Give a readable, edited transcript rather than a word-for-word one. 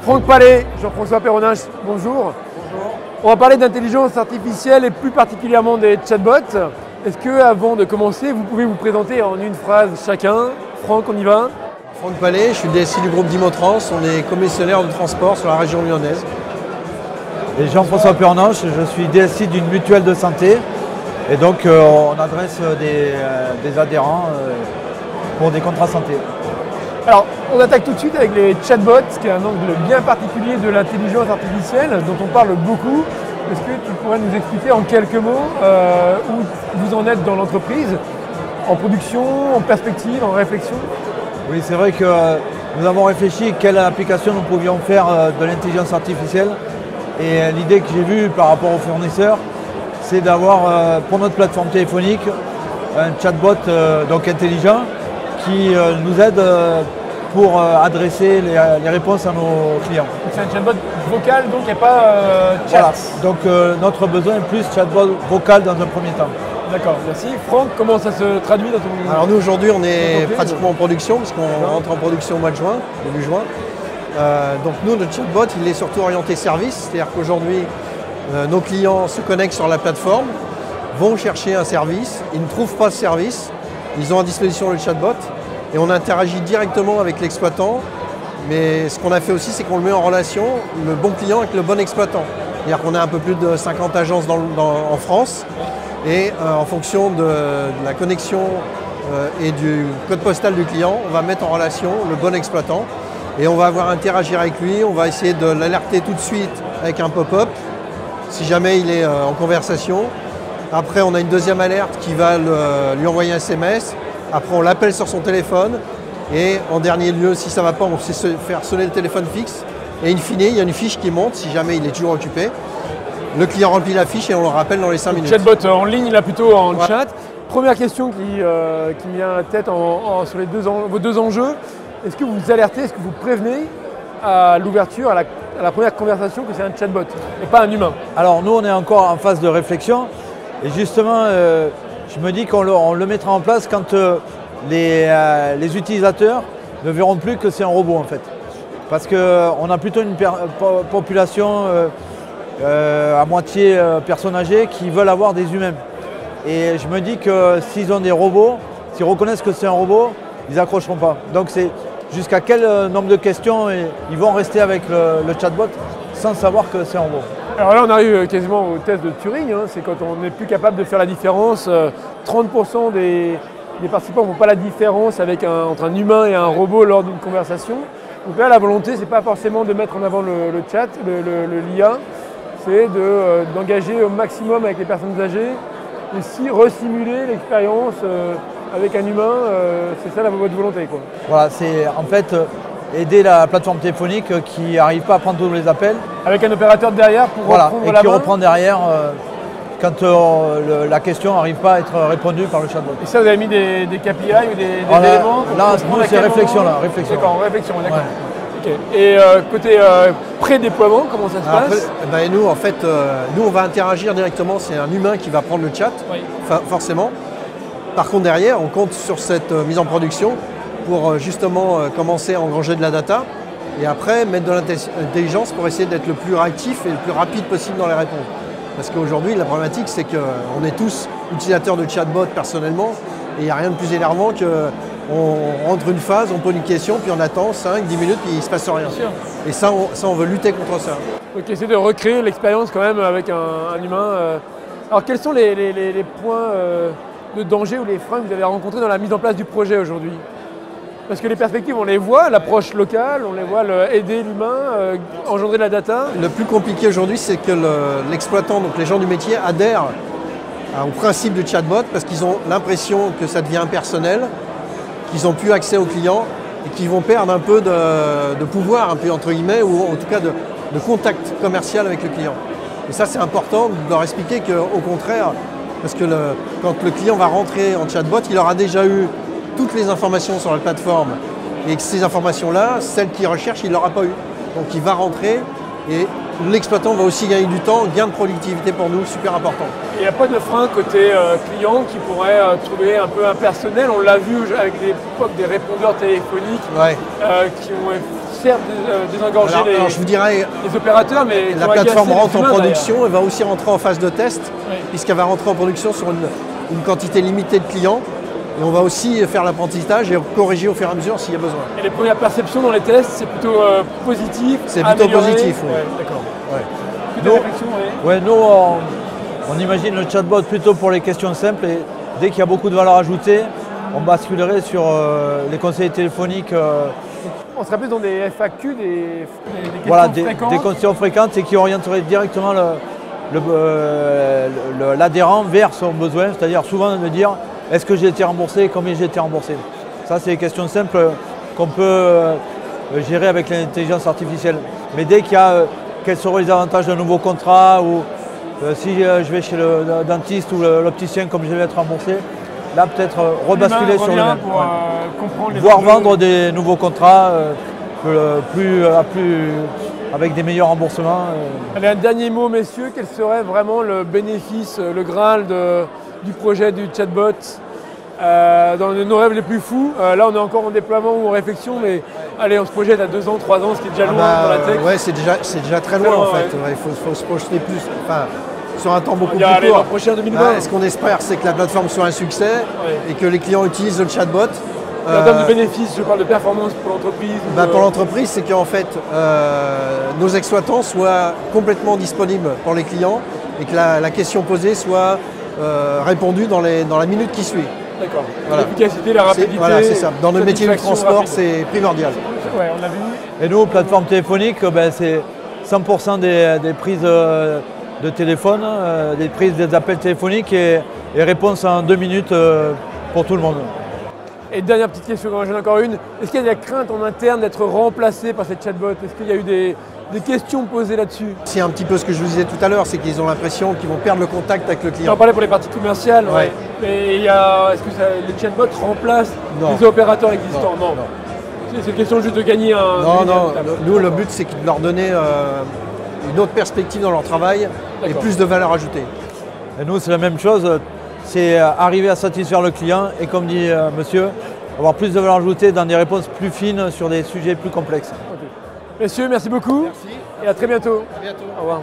Franck Palais, Jean-François Perronin, bonjour. Bonjour. On va parler d'intelligence artificielle et plus particulièrement des chatbots. Est-ce que, avant de commencer, vous pouvez vous présenter en une phrase chacun? Franck, on y va? Franck Palais, je suis DSI du groupe Dimotrans, on est commissionnaire de transport sur la région lyonnaise. Et Jean-François Perronin, je suis DSI d'une mutuelle de santé. Et donc on adresse des adhérents pour des contrats santé. Alors, on attaque tout de suite avec les chatbots, qui est un angle bien particulier de l'intelligence artificielle, dont on parle beaucoup. Est-ce que tu pourrais nous expliquer en quelques mots où vous en êtes dans l'entreprise, en production, en perspective, en réflexion? Oui, c'est vrai que nous avons réfléchi quelle application nous pouvions faire de l'intelligence artificielle. Et l'idée que j'ai vue par rapport aux fournisseurs, c'est d'avoir pour notre plateforme téléphonique un chatbot donc intelligent qui nous aide pour adresser les réponses à nos clients. C'est un chatbot vocal, donc il n'y a pas chat. Voilà. Donc notre besoin est plus chatbot vocal dans un premier temps. D'accord, merci. Franck, comment ça se traduit dans ton... Alors nous aujourd'hui on est pratiquement en production, puisqu'on rentre en production au mois de juin, début juin. Donc nous, notre chatbot, il est surtout orienté service, c'est-à-dire qu'aujourd'hui nos clients se connectent sur la plateforme, vont chercher un service, ils ne trouvent pas ce service, ils ont à disposition le chatbot et on interagit directement avec l'exploitant. Mais ce qu'on a fait aussi, c'est qu'on le met en relation, le bon client avec le bon exploitant. C'est-à-dire qu'on a un peu plus de 50 agences en France et en fonction de la connexion et du code postal du client, on va mettre en relation le bon exploitant et on va avoir à interagir avec lui, on va essayer de l'alerter tout de suite avec un pop-up si jamais il est en conversation. Après, on a une deuxième alerte qui va lui envoyer un SMS. Après, on l'appelle sur son téléphone. Et en dernier lieu, si ça ne va pas, on sait faire sonner le téléphone fixe. Et in fine, il y a une fiche qui monte si jamais il est toujours occupé. Le client remplit la fiche et on le rappelle dans les 5 minutes. Chatbot en ligne, là plutôt en chat. Première question qui me vient à la tête sur vos deux enjeux. Est-ce que vous alertez, est-ce que vous prévenez à l'ouverture, à la première conversation que c'est un chatbot et pas un humain? Alors nous, on est encore en phase de réflexion. Et justement, je me dis qu'on le mettra en place quand les utilisateurs ne verront plus que c'est un robot en fait. Parce qu'on a plutôt une population à moitié personnes âgées qui veulent avoir des humains. Et je me dis que s'ils ont des robots, s'ils reconnaissent que c'est un robot, ils n'accrocheront pas. Donc c'est jusqu'à quel nombre de questions ils vont rester avec le chatbot sans savoir que c'est un robot. Alors là, on arrive quasiment au test de Turing, hein. C'est quand on n'est plus capable de faire la différence. 30% des participants ne font pas la différence entre un humain et un robot lors d'une conversation. Donc là, la volonté, ce n'est pas forcément de mettre en avant le chat, l'IA, c'est d'engager au maximum avec les personnes âgées et si resimuler l'expérience avec un humain, c'est ça votre volonté, quoi. Voilà, c'est en fait aider la plateforme téléphonique qui n'arrive pas à prendre tous les appels. Avec un opérateur derrière pour reprendre la main. Et qui reprend derrière quand la question n'arrive pas à être répondue par le chatbot. Et ça, vous avez mis des KPI ou des éléments? Là, nous, c'est réflexion. D'accord, réflexion, d'accord. Ouais. Okay. Et côté pré-déploiement, comment ça se passe? Nous, en fait, nous, on va interagir directement. C'est un humain qui va prendre le chat, forcément. Par contre, derrière, on compte sur cette mise en production pour justement commencer à engranger de la data et après mettre de l'intelligence pour essayer d'être le plus réactif et le plus rapide possible dans les réponses. Parce qu'aujourd'hui, la problématique, c'est qu'on est tous utilisateurs de chatbot personnellement et il n'y a rien de plus énervant qu'on rentre une phase, on pose une question, puis on attend 5-10 minutes, puis il ne se passe rien. Et ça, on veut lutter contre ça. Donc essayer de recréer l'expérience quand même avec un humain. Alors quels sont les points de danger ou les freins que vous avez rencontrés dans la mise en place du projet aujourd'hui? Parce que les perspectives, on les voit, l'approche locale, on les voit aider l'humain, engendrer de la data. Le plus compliqué aujourd'hui, c'est que l'exploitant, donc les gens du métier, adhèrent au principe du chatbot parce qu'ils ont l'impression que ça devient impersonnel, qu'ils n'ont plus accès aux clients et qu'ils vont perdre un peu de pouvoir, un peu entre guillemets, ou en tout cas de contact commercial avec le client. Et ça, c'est important de leur expliquer qu'au contraire, parce que quand le client va rentrer en chatbot, il aura déjà eu toutes les informations sur la plateforme et que ces informations-là, celles qu'il recherche, il ne l'aura pas eu. Donc il va rentrer et l'exploitant va aussi gagner du temps, gain de productivité pour nous, super important. Il n'y a pas de frein côté client qui pourrait trouver un peu impersonnel. On l'a vu avec l'époque des répondeurs téléphoniques qui ont certes désengorgé je vous dirais, les opérateurs, mais la plateforme rentre en production et va aussi rentrer en phase de test, puisqu'elle va rentrer en production sur une quantité limitée de clients. Et on va aussi faire l'apprentissage et corriger au fur et à mesure s'il y a besoin. Et les premières perceptions dans les tests, c'est plutôt positif? C'est plutôt positif, oui. D'accord. Nous, on imagine le chatbot plutôt pour les questions simples et dès qu'il y a beaucoup de valeur ajoutée, on basculerait sur les conseils téléphoniques. On serait plus dans des FAQ, des questions fréquentes. Des questions fréquentes et qui orienteraient directement l'adhérent vers son besoin, c'est-à-dire souvent de dire est-ce que j'ai été remboursé, combien j'ai été remboursé. Ça, c'est des questions simples qu'on peut gérer avec l'intelligence artificielle. Mais dès qu'il y a quels seraient les avantages d'un nouveau contrat ou si je vais chez le dentiste ou l'opticien, comme je vais être remboursé, là peut-être rebasculer sur le même. Voire vendre des nouveaux contrats avec des meilleurs remboursements. Allez, un dernier mot, messieurs, quel serait vraiment le bénéfice, le Graal du projet du chatbot dans nos rêves les plus fous? Là, on est encore en déploiement ou en réflexion, mais allez, on se projette à 2 ans, 3 ans, ce qui est déjà loin dans la tech. Ouais, c'est déjà très loin en fait. Il faut se projeter plus, sur un temps beaucoup plus court. L'an prochain, 2020. Ce qu'on espère, c'est que la plateforme soit un succès et que les clients utilisent le chatbot. En termes de bénéfices, je parle de performance pour l'entreprise. Pour l'entreprise, c'est qu'en fait, nos exploitants soient complètement disponibles pour les clients et que la question posée soit répondue dans la minute qui suit. D'accord. L'efficacité, la rapidité. Voilà, c'est ça. Dans le métier du transport, c'est primordial. Ouais, on l'a vu. Et nous, plateforme téléphonique, c'est 100% des prises de téléphone, des prises des appels téléphoniques et réponse en 2 minutes pour tout le monde. Et dernière petite question, j'en ai encore une. Est-ce qu'il y a de la crainte en interne d'être remplacé par cette chatbot? Est-ce qu'il y a eu des questions posées là-dessus? C'est un petit peu ce que je vous disais tout à l'heure, c'est qu'ils ont l'impression qu'ils vont perdre le contact avec le client. On parlait pour les parties commerciales, mais est-ce que les chatbots remplacent les opérateurs existants? Non. C'est une question juste de gagner un... Non. Nous, le but, c'est de leur donner une autre perspective dans leur travail et plus de valeur ajoutée. Et nous, c'est la même chose. C'est arriver à satisfaire le client et comme dit monsieur, avoir plus de valeur ajoutée dans des réponses plus fines sur des sujets plus complexes. Messieurs, merci beaucoup. Merci. Et à très bientôt. À bientôt. Au revoir.